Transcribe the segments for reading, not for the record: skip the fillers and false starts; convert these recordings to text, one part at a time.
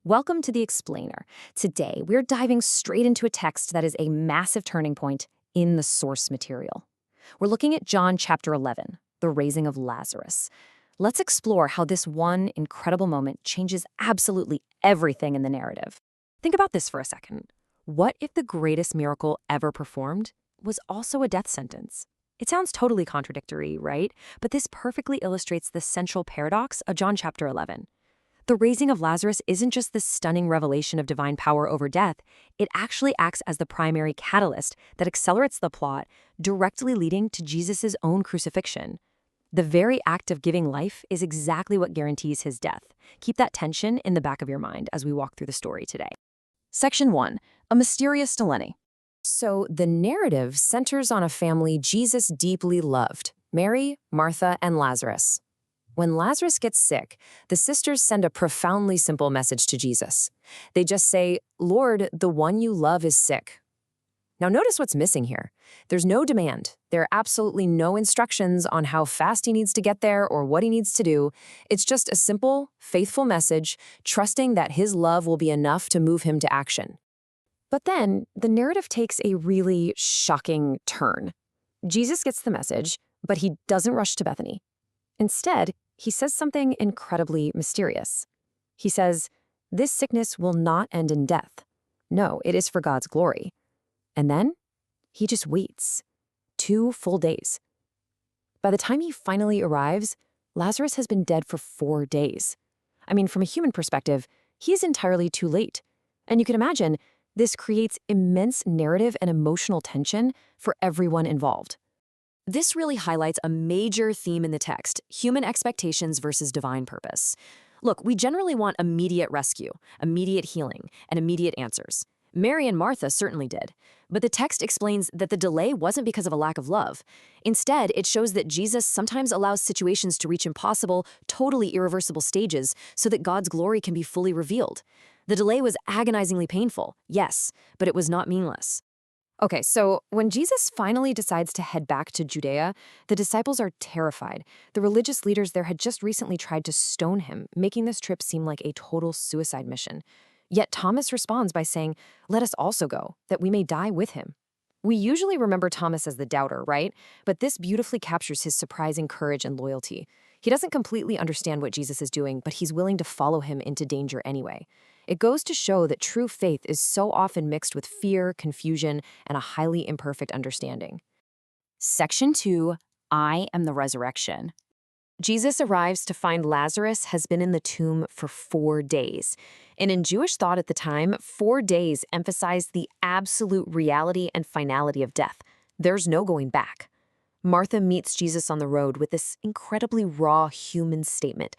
Welcome to The Explainer. Today, we're diving straight into a text that is a massive turning point in the source material. We're looking at John chapter 11, the raising of Lazarus. Let's explore how this one incredible moment changes absolutely everything in the narrative. Think about this for a second. What if the greatest miracle ever performed was also a death sentence? It sounds totally contradictory, right? But this perfectly illustrates the central paradox of John chapter 11. The raising of Lazarus isn't just this stunning revelation of divine power over death, it actually acts as the primary catalyst that accelerates the plot, directly leading to Jesus' own crucifixion. The very act of giving life is exactly what guarantees his death. Keep that tension in the back of your mind as we walk through the story today. Section 1. A mysterious dilemma. So the narrative centers on a family Jesus deeply loved, Mary, Martha, and Lazarus. When Lazarus gets sick, the sisters send a profoundly simple message to Jesus. They just say, "Lord, the one you love is sick." Now notice what's missing here. There's no demand. There are absolutely no instructions on how fast he needs to get there or what he needs to do. It's just a simple, faithful message, trusting that his love will be enough to move him to action. But then, the narrative takes a really shocking turn. Jesus gets the message, but he doesn't rush to Bethany. Instead, he says something incredibly mysterious. He says, "This sickness will not end in death. No, it is for God's glory." And then, he just waits. 2 full days. By the time he finally arrives, Lazarus has been dead for 4 days. I mean, from a human perspective, he is entirely too late. And you can imagine, this creates immense narrative and emotional tension for everyone involved. This really highlights a major theme in the text: human expectations versus divine purpose. Look, we generally want immediate rescue, immediate healing, and immediate answers. Mary and Martha certainly did. But the text explains that the delay wasn't because of a lack of love. Instead, it shows that Jesus sometimes allows situations to reach impossible, totally irreversible stages so that God's glory can be fully revealed. The delay was agonizingly painful, yes, but it was not meaningless. Okay, so when Jesus finally decides to head back to Judea, the disciples are terrified. The religious leaders there had just recently tried to stone him, making this trip seem like a total suicide mission. Yet Thomas responds by saying, "Let us also go, that we may die with him." We usually remember Thomas as the doubter, right? But this beautifully captures his surprising courage and loyalty. He doesn't completely understand what Jesus is doing, but he's willing to follow him into danger anyway. It goes to show that true faith is so often mixed with fear, confusion, and a highly imperfect understanding. Section 2. I am the resurrection. Jesus arrives to find Lazarus has been in the tomb for 4 days. And in Jewish thought at the time, 4 days emphasized the absolute reality and finality of death. There's no going back. Martha meets Jesus on the road with this incredibly raw human statement.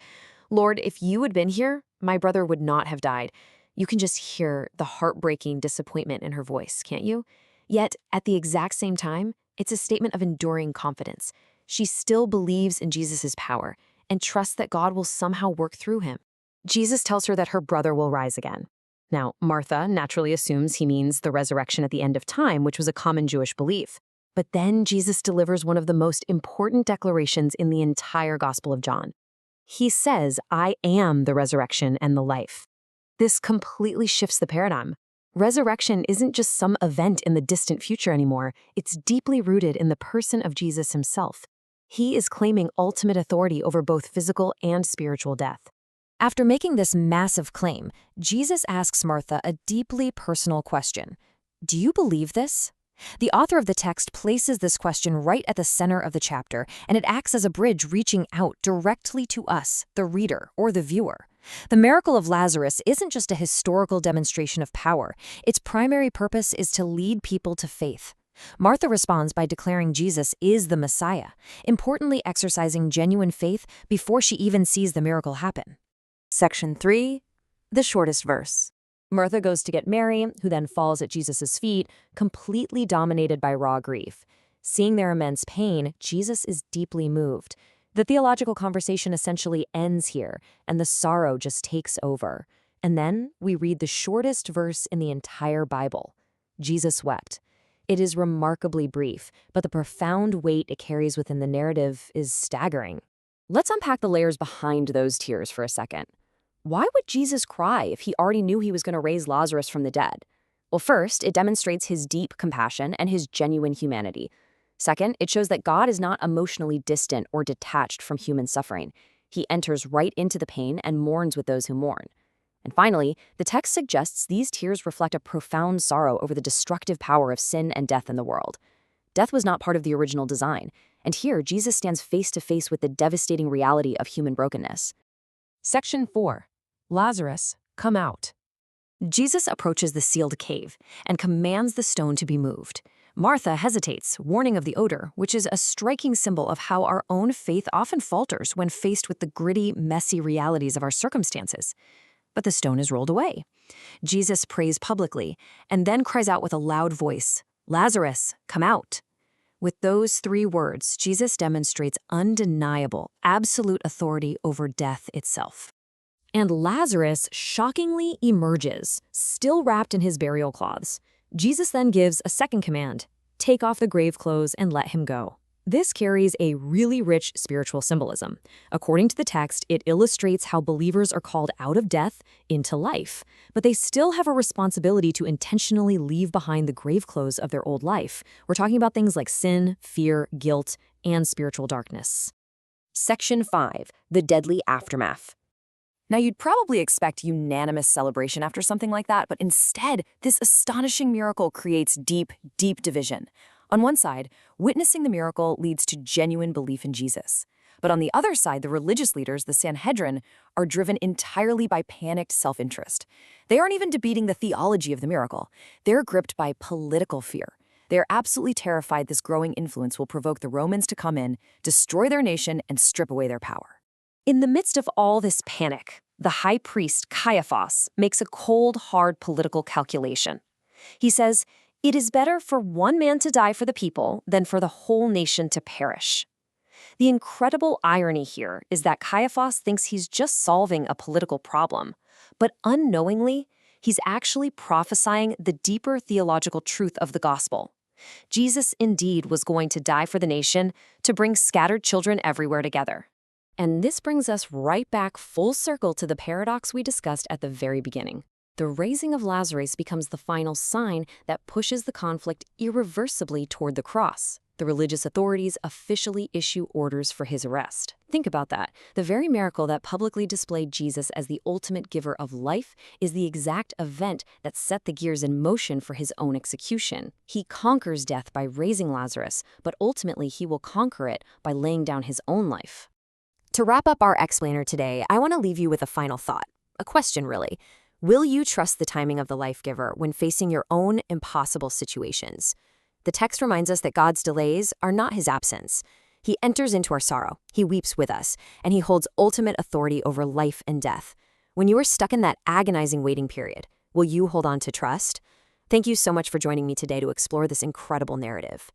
"Lord, if you had been here, my brother would not have died." You can just hear the heartbreaking disappointment in her voice, can't you? Yet, at the exact same time, it's a statement of enduring confidence. She still believes in Jesus' power and trusts that God will somehow work through him. Jesus tells her that her brother will rise again. Now, Martha naturally assumes he means the resurrection at the end of time, which was a common Jewish belief. But then Jesus delivers one of the most important declarations in the entire Gospel of John. He says, "I am the resurrection and the life." This completely shifts the paradigm. Resurrection isn't just some event in the distant future anymore. It's deeply rooted in the person of Jesus himself. He is claiming ultimate authority over both physical and spiritual death. After making this massive claim, Jesus asks Martha a deeply personal question. Do you believe this? The author of the text places this question right at the center of the chapter, and it acts as a bridge reaching out directly to us, the reader or the viewer. The miracle of Lazarus isn't just a historical demonstration of power. Its primary purpose is to lead people to faith. Martha responds by declaring Jesus is the Messiah, importantly exercising genuine faith before she even sees the miracle happen. Section 3. The shortest verse. Martha goes to get Mary, who then falls at Jesus' feet, completely dominated by raw grief. Seeing their immense pain, Jesus is deeply moved. The theological conversation essentially ends here, and the sorrow just takes over. And then we read the shortest verse in the entire Bible. Jesus wept. It is remarkably brief, but the profound weight it carries within the narrative is staggering. Let's unpack the layers behind those tears for a second. Why would Jesus cry if he already knew he was going to raise Lazarus from the dead? Well, first, it demonstrates his deep compassion and his genuine humanity. Second, it shows that God is not emotionally distant or detached from human suffering. He enters right into the pain and mourns with those who mourn. And finally, the text suggests these tears reflect a profound sorrow over the destructive power of sin and death in the world. Death was not part of the original design, and here Jesus stands face to face with the devastating reality of human brokenness. Section 4. Lazarus, come out. Jesus approaches the sealed cave and commands the stone to be moved. Martha hesitates, warning of the odor, which is a striking symbol of how our own faith often falters when faced with the gritty, messy realities of our circumstances. But the stone is rolled away. Jesus prays publicly and then cries out with a loud voice, "Lazarus, come out." With those 3 words, Jesus demonstrates undeniable, absolute authority over death itself. And Lazarus shockingly emerges, still wrapped in his burial cloths. Jesus then gives a second command, "Take off the grave clothes and let him go." This carries a really rich spiritual symbolism. According to the text, it illustrates how believers are called out of death into life, but they still have a responsibility to intentionally leave behind the grave clothes of their old life. We're talking about things like sin, fear, guilt, and spiritual darkness. Section 5. The deadly aftermath. Now, you'd probably expect unanimous celebration after something like that, but instead, this astonishing miracle creates deep, deep division. On one side, witnessing the miracle leads to genuine belief in Jesus. But on the other side, the religious leaders, the Sanhedrin, are driven entirely by panicked self-interest. They aren't even debating the theology of the miracle. They're gripped by political fear. They're absolutely terrified this growing influence will provoke the Romans to come in, destroy their nation, and strip away their power. In the midst of all this panic, the high priest, Caiaphas, makes a cold, hard political calculation. He says, "It is better for one man to die for the people than for the whole nation to perish." The incredible irony here is that Caiaphas thinks he's just solving a political problem, but unknowingly, he's actually prophesying the deeper theological truth of the gospel. Jesus indeed was going to die for the nation to bring scattered children everywhere together. And this brings us right back full circle to the paradox we discussed at the very beginning. The raising of Lazarus becomes the final sign that pushes the conflict irreversibly toward the cross. The religious authorities officially issue orders for his arrest. Think about that. The very miracle that publicly displayed Jesus as the ultimate giver of life is the exact event that set the gears in motion for his own execution. He conquers death by raising Lazarus, but ultimately he will conquer it by laying down his own life. To wrap up our explainer today, I want to leave you with a final thought. A question, really. Will you trust the timing of the life giver when facing your own impossible situations? The text reminds us that God's delays are not his absence. He enters into our sorrow, he weeps with us, and he holds ultimate authority over life and death. When you are stuck in that agonizing waiting period, will you hold on to trust? Thank you so much for joining me today to explore this incredible narrative.